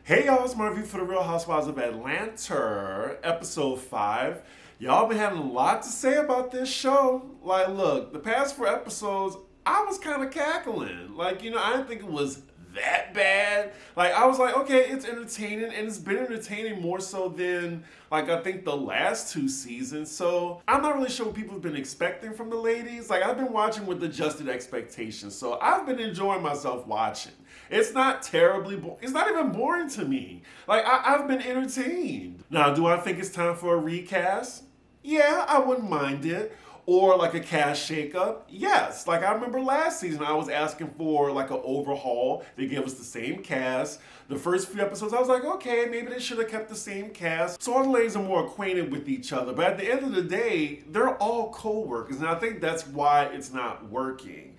Hey y'all, it's my review for the Real Housewives of Atlanta, episode 5. Y'all been having a lot to say about this show. Like, look, the past 4 episodes, I was kind of cackling. I didn't think it was that bad. I was like, okay, it's entertaining, and it's been entertaining more so than, I think the last 2 seasons. So, I'm not really sure what people have been expecting from the ladies. I've been watching with adjusted expectations, so I've been enjoying myself watching. It's not terribly it's not even boring to me. I've been entertained. Now, do I think it's time for a recast? Yeah, I wouldn't mind it. Or a cast shakeup? Yes. I remember last season I was asking for an overhaul. They gave us the same cast. The first few episodes I was like, okay, maybe they should have kept the same cast. So all the ladies are more acquainted with each other. But at the end of the day, they're all co-workers. And I think that's why it's not working.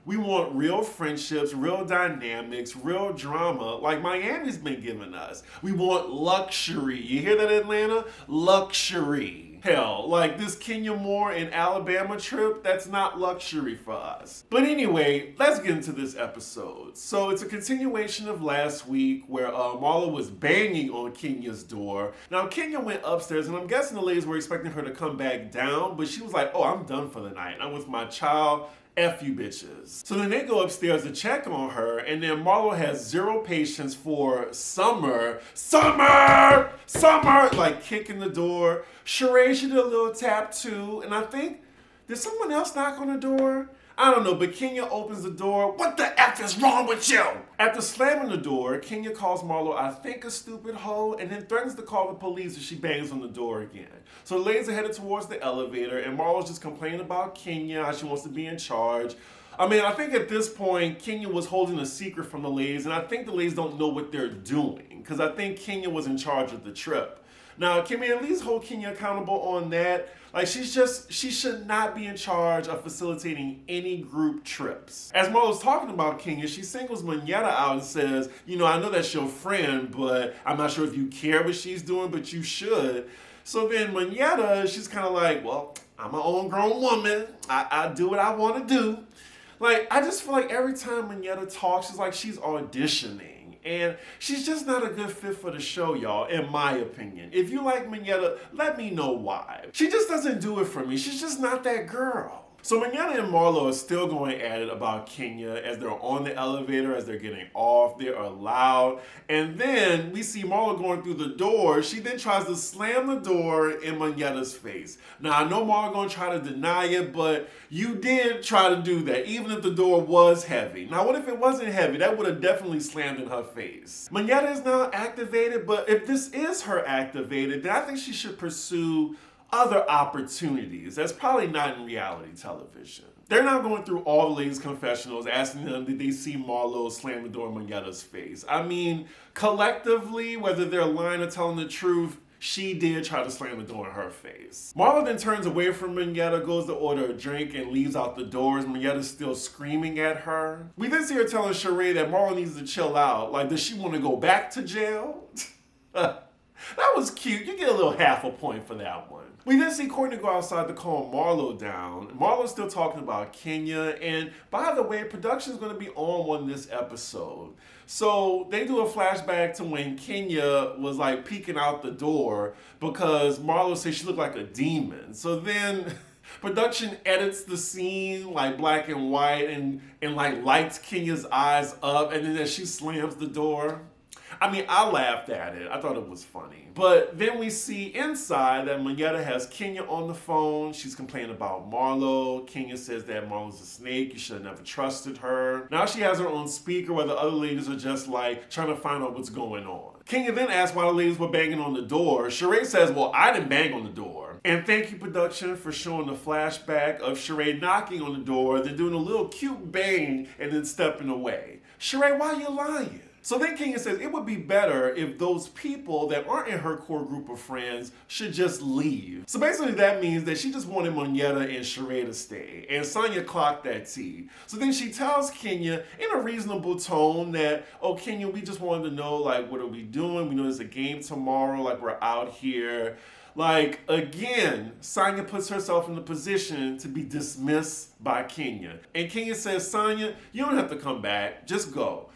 We want real friendships, real dynamics, real drama, like Miami's been giving us. We want luxury. You hear that, Atlanta? Luxury. Hell, this Kenya Moore and Alabama trip, that's not luxury for us. But anyway, let's get into this episode. So it's a continuation of last week where Marlo was banging on Kenya's door. Now, Kenya went upstairs, and I'm guessing the ladies were expecting her to come back down, but she was like, oh, I'm done for the night. I'm with my child. F you bitches. So then they go upstairs to check on her, and then Marlo has zero patience for Summer, kicking the door. Sheree, she did a little tap too, and I think, did someone else knock on the door? I don't know, but Kenya opens the door. What the F is wrong with you? After slamming the door, Kenya calls Marlo, I think, a stupid hoe, and then threatens to call the police if she bangs on the door again. So the ladies are headed towards the elevator, and Marlo's just complaining about Kenya, how she wants to be in charge. I think at this point, Kenya was holding a secret from the ladies, and I think the ladies don't know what they're doing, because I think Kenya was in charge of the trip. Now, can we at least hold Kenya accountable on that? She should not be in charge of facilitating any group trips. As Marlo's talking about Kenya, she singles Monyetta out and says, I know that's your friend, but I'm not sure if you care what she's doing, but you should. So then Monyetta, she's kind of like, well, I'm an own grown woman. I do what I want to do. I just feel like every time Monyetta talks, it's like she's auditioning. And she's just not a good fit for the show, y'all, in my opinion. If you like Monyetta, let me know why. She just doesn't do it for me. She's just not that girl. So Monyetta and Marlo are still going at it about Kenya as they're on the elevator, as they're getting off. They are loud. And then we see Marlo going through the door. She then tries to slam the door in Monyetta's face. Now, I know Marlo going to try to deny it, but you did try to do that, even if the door was heavy. Now, what if it wasn't heavy? That would have definitely slammed in her face. Monyetta is now activated, but if this is her activated, then I think she should pursue other opportunities. That's probably not in reality television. They're now going through all the ladies' confessionals, asking them, did they see Marlo slam the door in Monyetta's face? Collectively, whether they're lying or telling the truth, she did try to slam the door in her face. Marlo then turns away from Monyetta, goes to order a drink, and leaves out the doors. Monyetta's still screaming at her. We then see her telling Sheree that Marlo needs to chill out. Does she want to go back to jail? That was cute. You get a little half a point for that one. We then see Courtney go outside to calm Marlo down. Marlo's still talking about Kenya. And by the way, production's going to be on one this episode. So they do a flashback to when Kenya was peeking out the door because Marlo said she looked like a demon. So then production edits the scene black and white and lights Kenya's eyes up. And then as she slams the door, I laughed at it. I thought it was funny. But then we see inside that Monyetta has Kenya on the phone. She's complaining about Marlo. Kenya says that Marlo's a snake. You should have never trusted her. Now she has her own speaker where the other ladies are just trying to find out what's going on. Kenya then asks why the ladies were banging on the door. Sheree says, well, I didn't bang on the door. And thank you, production, for showing the flashback of Sheree knocking on the door, then doing a little cute bang, and then stepping away. Sheree, why are you lying? So then Kenya says it would be better if those people that aren't in her core group of friends should just leave. So basically that means that she just wanted Monyetta and Sheree to stay. And Sonya clocked that tea. So then she tells Kenya in a reasonable tone that, oh, Kenya, we just wanted to know, what are we doing? We know there's a game tomorrow, we're out here. Again, Sonya puts herself in the position to be dismissed by Kenya. And Kenya says, Sonya, you don't have to come back. Just go.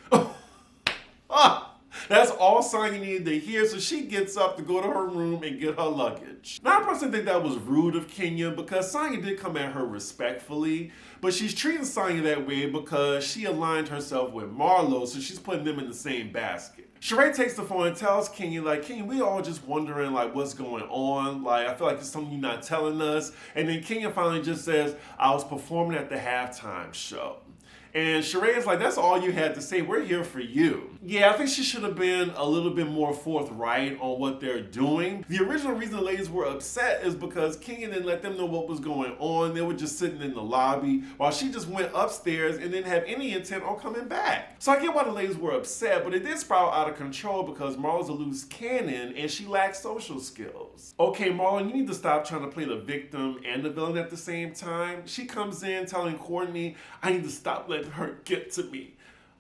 That's all Sonya needed to hear, so she gets up to go to her room and get her luggage. Now, I personally think that was rude of Kenya because Sonya did come at her respectfully, but she's treating Sonya that way because she aligned herself with Marlo, so she's putting them in the same basket. Sheree takes the phone and tells Kenya, like, Kenya, we all just wondering, like, what's going on. Like, I feel like it's something you're not telling us. And then Kenya finally just says, I was performing at the halftime show. And Sheree is like, that's all you had to say. We're here for you. Yeah, I think she should have been a little bit more forthright on what they're doing. The original reason the ladies were upset is because Kenya didn't let them know what was going on. They were just sitting in the lobby while she just went upstairs and didn't have any intent on coming back. So I get why the ladies were upset, but it did spiral out of control because Marlo's a loose cannon and she lacks social skills. Okay, Marlo, you need to stop trying to play the victim and the villain at the same time. She comes in telling Courtney, I need to stop letting her get to me.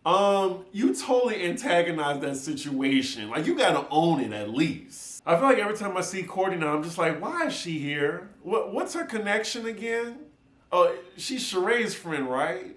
You totally antagonized that situation. Like, you gotta own it at least. I feel like every time I see Courtney now, I'm just like, why is she here? What's her connection again? Oh, she's Sheree's friend, right?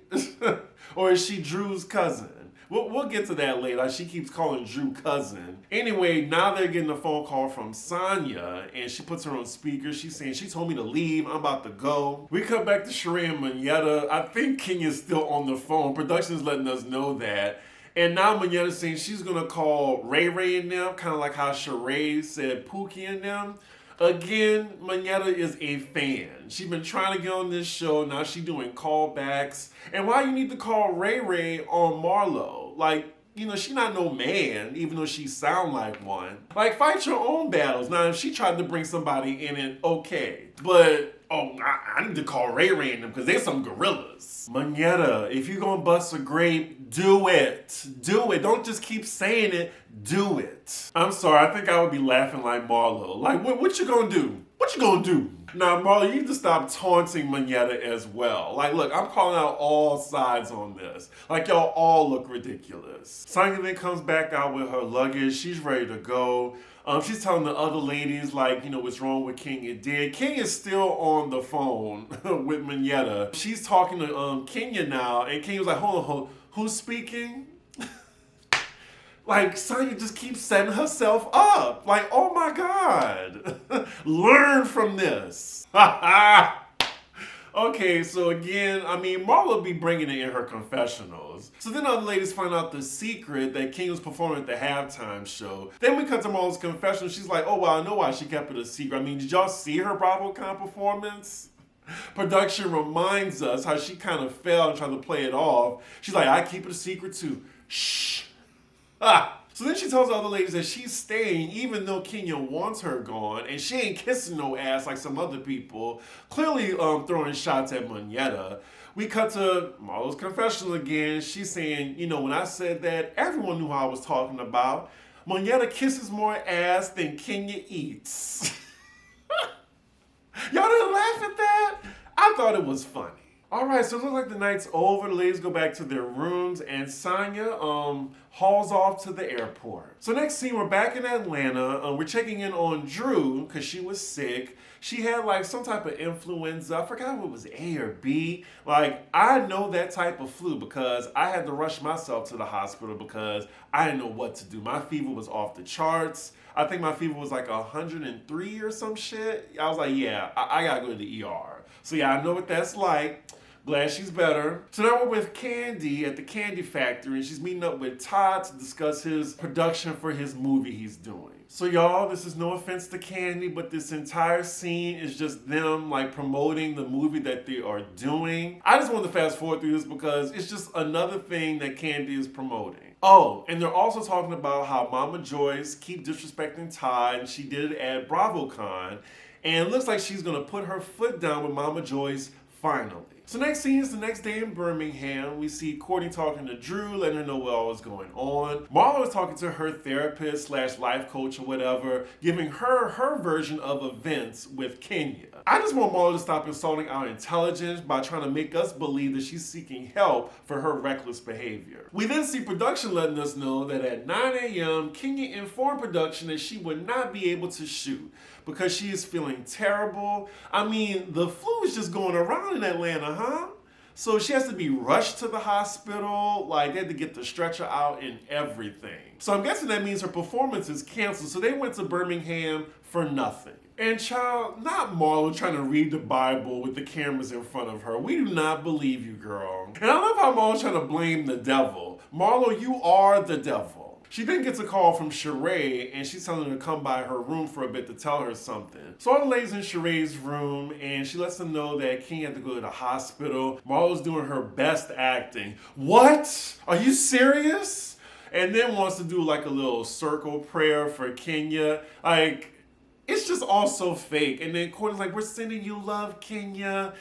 Or is she Drew's cousin? We'll get to that later. She keeps calling Drew cousin. Anyway, now they're getting a phone call from Sonya, and she puts her on speaker. She's saying, she told me to leave. I'm about to go. We cut back to Sheree and Monyetta. I think Kenya's still on the phone. Production's letting us know that. And now Monyetta's saying she's going to call Ray Ray and them, kind of like how Sheree said Pookie and them. Again, Monyetta is a fan. She's been trying to get on this show. Now she's doing callbacks. And why you need to call Ray Ray on Marlo? Like, you know, she's not no man, even though she sound like one. Like, fight your own battles. Now, if she tried to bring somebody in it, okay. But, oh, I need to call Ray Ray and them because they're some gorillas. Monyetta, if you're going to bust a grape, do it. Do it. Don't just keep saying it. Do it. I'm sorry. I think I would be laughing like Marlo. Like, what you going to do? What you going to do? Now, Marlo, you need to stop taunting Monyetta as well. Like, look, I'm calling out all sides on this. Like, y'all all look ridiculous. Sonya then comes back out with her luggage. She's ready to go. She's telling the other ladies, like, you know, what's wrong with Kenya did. Kenya's still on the phone with Monyetta. She's talking to Kenya now, and Kenya's like, hold on, who's speaking? Like, Sonya just keeps setting herself up. Like, oh my God. Learn from this. Okay, so again, I mean, Marlo be bringing it in her confessionals. So then other ladies find out the secret that King was performing at the halftime show. Then we cut to Marlo's confessional. She's like, oh, well, I know why she kept it a secret. I mean, did y'all see her BravoCon performance? Production reminds us how she kind of fell and tried to play it off. She's like, I keep it a secret too. Shh. So then she tells the other ladies that she's staying even though Kenya wants her gone, and she ain't kissing no ass like some other people, clearly throwing shots at Monyetta. We cut to Marlo's confessional again. She's saying, you know, when I said that, everyone knew who I was talking about. Monyetta kisses more ass than Kenya eats. Y'all didn't laugh at that? I thought it was funny. All right, so it looks like the night's over. The ladies go back to their rooms, and Sonya hauls off to the airport. So next scene, we're back in Atlanta. We're checking in on Drew because she was sick. She had like some type of influenza. I forgot what it was, A or B. Like, I know that type of flu because I had to rush myself to the hospital because I didn't know what to do. My fever was off the charts. I think my fever was like 103 or some shit. I was like, yeah, I gotta go to the ER. So yeah, I know what that's like. Glad she's better. So now we're with Kandi at the Candy Factory, and she's meeting up with Todd to discuss his production for his movie he's doing. So y'all, this is no offense to Kandi, but this entire scene is just them like promoting the movie that they are doing. I just want to fast forward through this because it's just another thing that Kandi is promoting. Oh, and they're also talking about how Mama Joyce keep disrespecting Todd, and she did it at BravoCon, and it looks like she's gonna put her foot down with Mama Joyce finally. So next scene is the next day in Birmingham. We see Courtney talking to Drew, letting her know what all is going on. Marlo is talking to her therapist / life coach or whatever, giving her version of events with Kenya. I just want Marlo to stop insulting our intelligence by trying to make us believe that she's seeking help for her reckless behavior. We then see production letting us know that at 9 a.m., Kenya informed production that she would not be able to shoot because she is feeling terrible. I mean, the flu is just going around in Atlanta, huh? So she has to be rushed to the hospital. Like, they had to get the stretcher out and everything. So I'm guessing that means her performance is canceled. So they went to Birmingham for nothing. And child, not Marlo trying to read the Bible with the cameras in front of her. We do not believe you, girl. And I love how Marlo's trying to blame the devil. Marlo, you are the devil. She then gets a call from Sheree, and she's telling her to come by her room for a bit to tell her something. So all the ladies in Sheree's room, and she lets them know that King had to go to the hospital. Marlo's doing her best acting. What? Are you serious? And then wants to do like a little circle prayer for Kenya. Like, it's just all so fake. And then Courtney's like, we're sending you love, Kenya.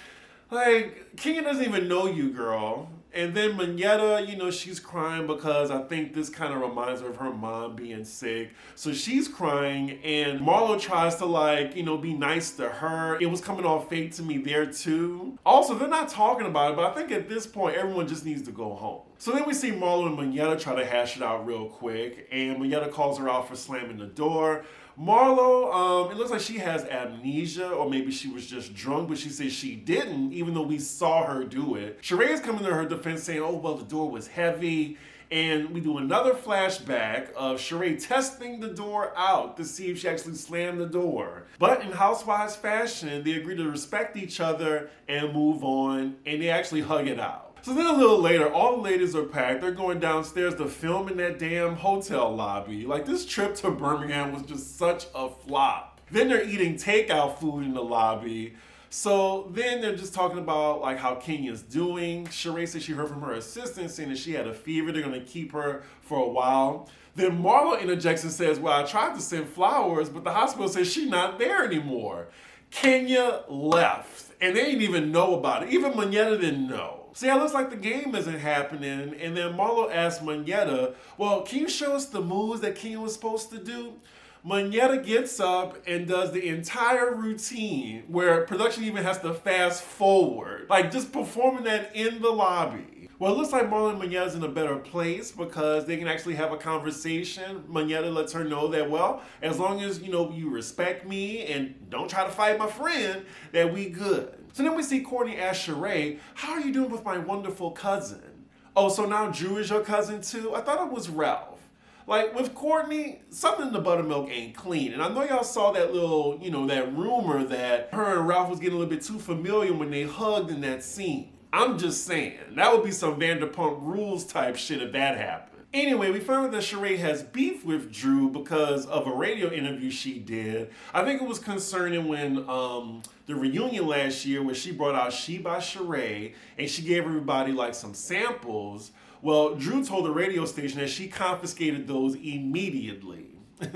Like, Kenya doesn't even know you, girl. And then Monyetta, she's crying because I think this kind of reminds her of her mom being sick. So she's crying, and Marlo tries to, be nice to her. It was coming off fake to me there, too. Also, they're not talking about it, but I think at this point, everyone just needs to go home. So then we see Marlo and Monyetta try to hash it out real quick, and Monyetta calls her out for slamming the door. Marlo, it looks like she has amnesia, or maybe she was just drunk, but she says she didn't, even though we saw her do it. Sheree is coming to her defense saying, oh, well, the door was heavy. And we do another flashback of Sheree testing the door out to see if she actually slammed the door. But in Housewives fashion, they agree to respect each other and move on, and they actually hug it out. So then a little later, all the ladies are packed. They're going downstairs to film in that damn hotel lobby. Like, this trip to Birmingham was just such a flop. Then they're eating takeout food in the lobby. So then they're just talking about like how Kenya's doing. Sheree said she heard from her assistant saying that she had a fever. They're going to keep her for a while. Then Marlo interjects and says, well, I tried to send flowers, but the hospital says she's not there anymore. Kenya left, and they didn't even know about it. Even Monyetta didn't know. So yeah, it looks like the game isn't happening. And then Marlo asked Monyetta, well, can you show us the moves that Kenya was supposed to do? Monyetta gets up and does the entire routine where production even has to fast forward. Like, just performing that in the lobby. Well, it looks like Marlo and Monyetta's in a better place because they can actually have a conversation. Monyetta lets her know that, well, as long as, you respect me and don't try to fight my friend, that we good. So then we see Courtney ask Sheree, how are you doing with my wonderful cousin? Oh, so now Drew is your cousin too? I thought it was Ralph. Like, with Courtney, something in the buttermilk ain't clean. And I know y'all saw that little, that rumor that her and Ralph was getting a little bit too familiar when they hugged in that scene. I'm just saying, that would be some Vanderpump Rules type shit if that happened. Anyway, we found out that Sheree has beef with Drew because of a radio interview she did. I think it was concerning when the reunion last year where she brought out She by Sheree and she gave everybody like some samples. Well, Drew told the radio station that she confiscated those immediately.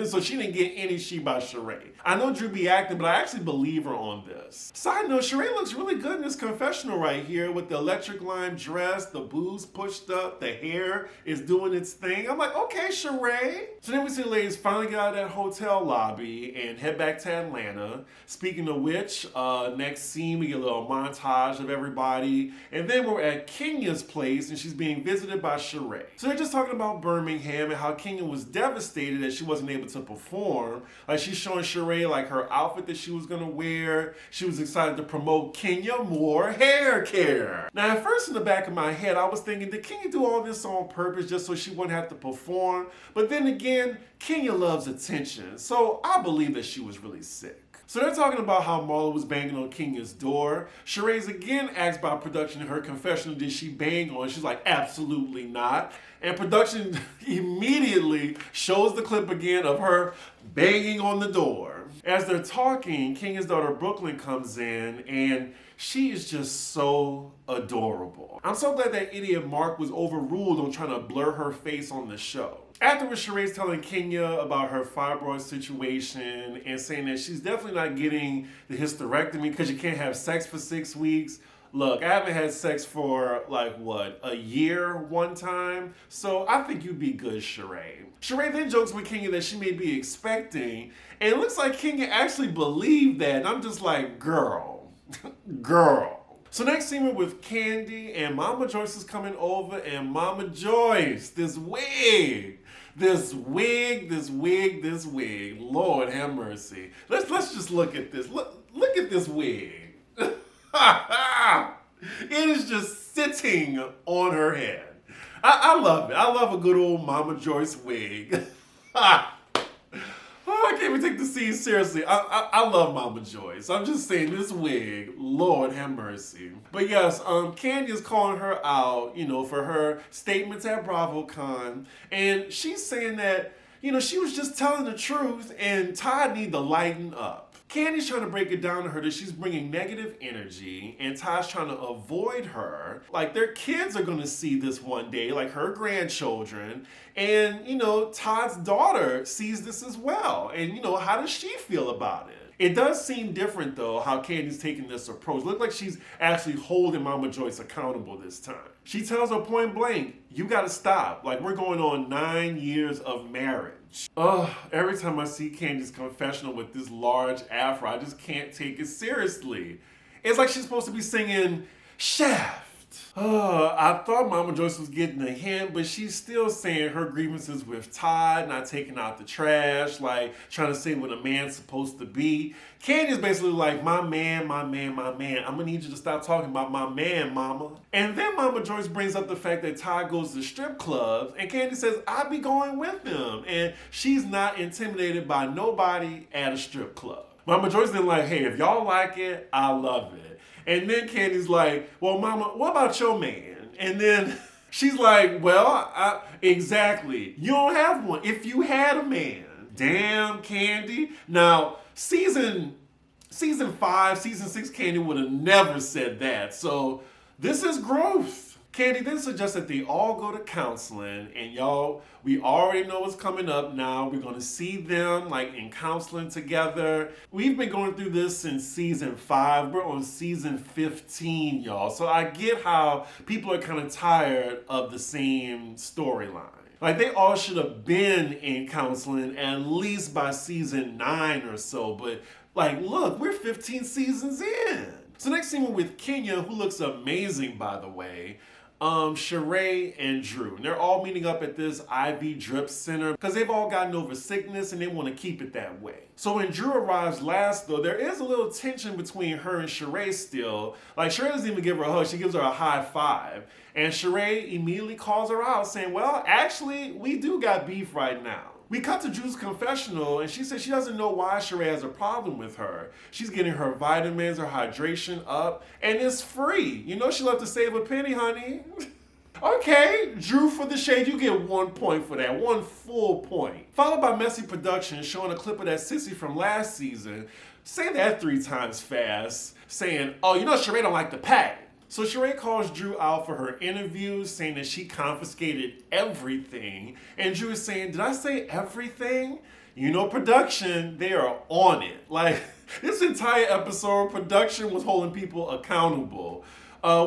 So she didn't get any She by Sheree. I know Drew be acting, but I actually believe her on this. Side note, Sheree looks really good in this confessional right here with the electric lime dress, the boobs pushed up, the hair is doing its thing. I'm like, okay, Sheree. So then we see the ladies finally get out of that hotel lobby and head back to Atlanta. Speaking of which, next scene we get a little montage of everybody. And then we're at Kenya's place and she's being visited by Sheree. So they're just talking about Birmingham and how Kenya was devastated that she wasn't able to perform. Like, she's showing Sheree like her outfit that she was gonna wear. She was excited to promote Kenya more hair care. Now, at first in the back of my head, I was thinking, did Kenya do all this on purpose just so she wouldn't have to perform? But then again, Kenya loves attention, so I believe that she was really sick. So they're talking about how Marlo was banging on Kenya's door. Sheree's again asked by production in her confessional, did she bang on? She's like, absolutely not. And production immediately shows the clip again of her banging on the door. As they're talking, Kenya's daughter Brooklyn comes in and she is just so adorable. I'm so glad that idiot Mark was overruled on trying to blur her face on the show. Afterwards, Sheree's telling Kenya about her fibroid situation and saying that she's definitely not getting the hysterectomy because you can't have sex for 6 weeks. Look, I haven't had sex for a year one time, so I think you'd be good, Sheree. Sheree then jokes with Kenya that she may be expecting, and it looks like Kenya actually believed that, and I'm just like, girl, girl. So next scene we're with Kandi, and Mama Joyce is coming over, and Mama Joyce, this wig, Lord have mercy. Let's just look at this. Look at this wig. It is just sitting on her head. I love it. I love a good old Mama Joyce wig. Oh, I can't even take the scene seriously. I love Mama Joyce. I'm just saying this wig, Lord have mercy. But yes, Kandi is calling her out, for her statements at BravoCon. And she's saying that, she was just telling the truth and Todd need to lighten up. Kandi's trying to break it down to her that she's bringing negative energy and Todd's trying to avoid her. Like their kids are going to see this one day, like her grandchildren. And, Todd's daughter sees this as well. And, how does she feel about it? It does seem different, though, how Kandi's taking this approach. Look like she's actually holding Mama Joyce accountable this time. She tells her point blank, you got to stop. Like, we're going on 9 years of marriage. Every time I see Kandi's confessional with this large afro, I just can't take it seriously. It's like she's supposed to be singing Shaft. I thought Mama Joyce was getting a hint, but she's still saying her grievances with Todd, not taking out the trash, like trying to say what a man's supposed to be. Kandi's basically like, my man, my man, my man. I'm gonna need you to stop talking about my man, mama. And then Mama Joyce brings up the fact that Todd goes to strip clubs, and Kandi says, I'll be going with him. And she's not intimidated by nobody at a strip club. Mama Joyce then like, hey, if y'all like it, I love it. And then Kandi's like, well, mama, what about your man? And then she's like, well, exactly. You don't have one. If you had a man. Damn, Kandi. Now, season 5, season 6, Kandi would have never said that. So this is growth. Kandi then suggests that they all go to counseling, and y'all, we already know what's coming up now. We're gonna see them like in counseling together. We've been going through this since season 5. We're on season 15, y'all. So I get how people are kind of tired of the same storyline. Like they all should have been in counseling at least by season 9 or so. But like, look, we're 15 seasons in. So next scene we're with Kenya, who looks amazing, by the way. Sheree and Drew. And they're all meeting up at this IV drip center because they've all gotten over sickness and they want to keep it that way. So when Drew arrives last, though, there is a little tension between her and Sheree still. Like, Sheree doesn't even give her a hug. She gives her a high five. And Sheree immediately calls her out saying, well, actually, we do got beef right now. We cut to Drew's confessional, and she says she doesn't know why Sheree has a problem with her. She's getting her vitamins, her hydration up, and it's free. You know she love to save a penny, honey. Okay, Drew, for the shade, you get 1 point for that, 1 full point. Followed by Messy Productions showing a clip of that sissy from last season. Say that 3 times fast, saying, oh, Sheree don't like to pack. So Sheree calls Drew out for her interview, saying that she confiscated everything. And Drew is saying, did I say everything? Production, they are on it. Like, this entire episode, production was holding people accountable.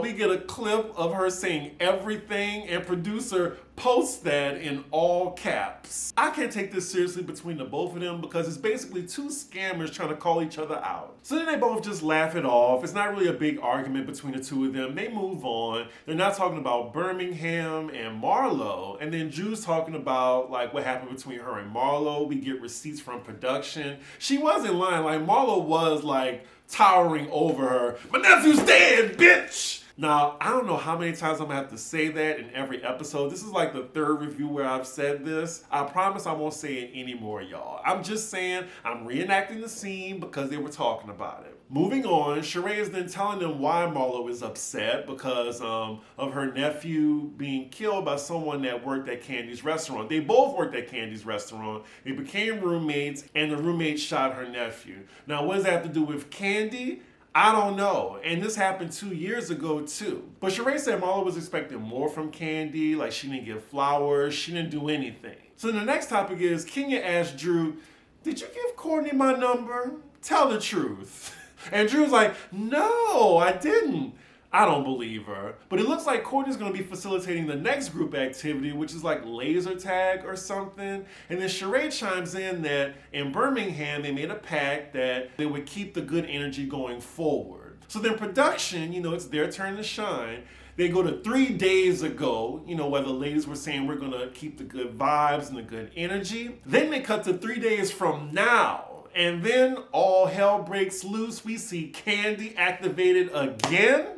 We get a clip of her saying everything, and producer posts that in all caps. I can't take this seriously between the both of them because it's basically 2 scammers trying to call each other out. So then they both just laugh it off. It's not really a big argument between the 2 of them. They move on. They're not talking about Birmingham and Marlo. And then Drew's talking about like what happened between her and Marlo. We get receipts from production. She wasn't lying. Like Marlo was like towering over her. My nephew's dead, bitch! Now, I don't know how many times I'm gonna have to say that in every episode. This is like the 3rd review where I've said this. I promise I won't say it anymore, y'all. I'm just saying I'm reenacting the scene because they were talking about it. Moving on, Sheree is then telling them why Marlo is upset because of her nephew being killed by someone that worked at Kandi's restaurant. They both worked at Kandi's restaurant. They became roommates, and the roommate shot her nephew. Now, what does that have to do with Kandi? I don't know. And this happened 2 years ago too. But Sheree said Marlo was expecting more from Kandi. Like she didn't give flowers. She didn't do anything. So the next topic is Kenya asked Drew, did you give Courtney my number? Tell the truth. And Drew's like, no, I didn't. I don't believe her. But it looks like Courtney's going to be facilitating the next group activity, which is like laser tag or something. And then Sheree chimes in that in Birmingham, they made a pact that they would keep the good energy going forward. So then production, it's their turn to shine. They go to 3 days ago, where the ladies were saying we're going to keep the good vibes and the good energy. Then they cut to 3 days from now. And then all hell breaks loose. We see Kandi activated again.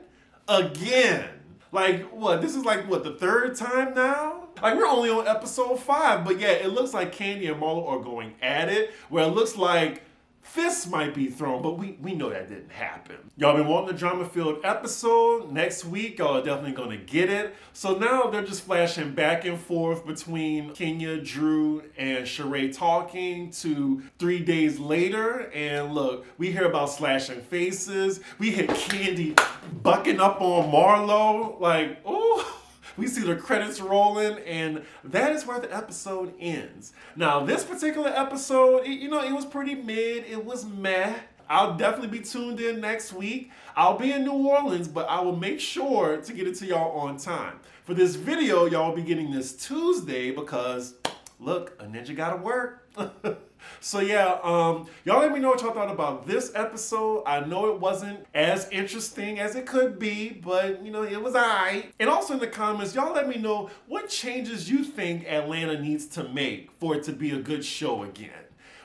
Like, what? This is like, what, the third time now? Like, we're only on episode 5, but yeah, it looks like Kandi and Marlo are going at it, where it looks like fists might be thrown, but we know that didn't happen. Y'all been wanting a drama-filled episode. Next week, y'all are definitely gonna get it. So now they're just flashing back and forth between Kenya, Drew, and Sheree talking to 3 days later. And look, we hear about slashing faces. We hit Kandi bucking up on Marlo. Like, ooh. We see the credits rolling, and that is where the episode ends. Now, this particular episode, it was pretty mid. It was meh. I'll definitely be tuned in next week. I'll be in New Orleans, but I will make sure to get it to y'all on time. For this video, y'all will be getting this Tuesday because, look, a ninja gotta work. So yeah, y'all let me know what y'all thought about this episode. I know it wasn't as interesting as it could be, but it was alright. And also in the comments, y'all let me know what changes you think Atlanta needs to make for it to be a good show again.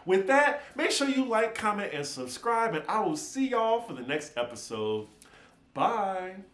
With that, make sure you like, comment, and subscribe, and I will see y'all for the next episode. Bye.